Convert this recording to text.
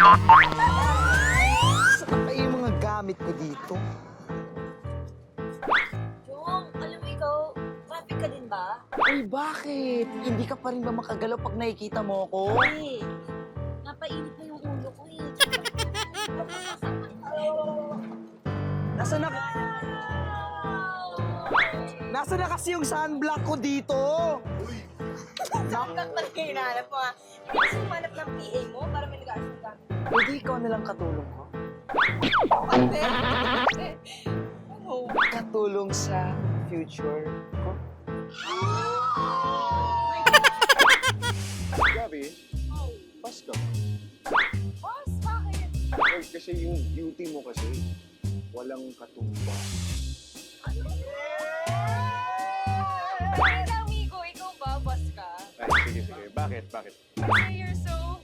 Saan pa yung mga gamit ko dito? Jong, alam mo ikaw, traffic ka din ba? Uy, bakit? Hindi ka pa rin ba makagalaw pag nakikita mo ako? Hindi. Napainit na yung ulo ko eh. Nasa na... Nasa na kasi yung sunblock ko dito? Sunblock talaga yung hinahanap mo ha. Hindi kasi humanap ng PA mo para may nag-aasal ng gamit. Pwede ikaw na lang katulong ko? Ate! Ano? Katulong sa future ko? Gabi, pas ka ba? Boss, bakit? Well, kasi yung beauty mo kasi, walang katumba. Ay, amigo, ikaw ba? Boss ka? Ay, sige, sige. Bakit? Bakit? Kasi you're so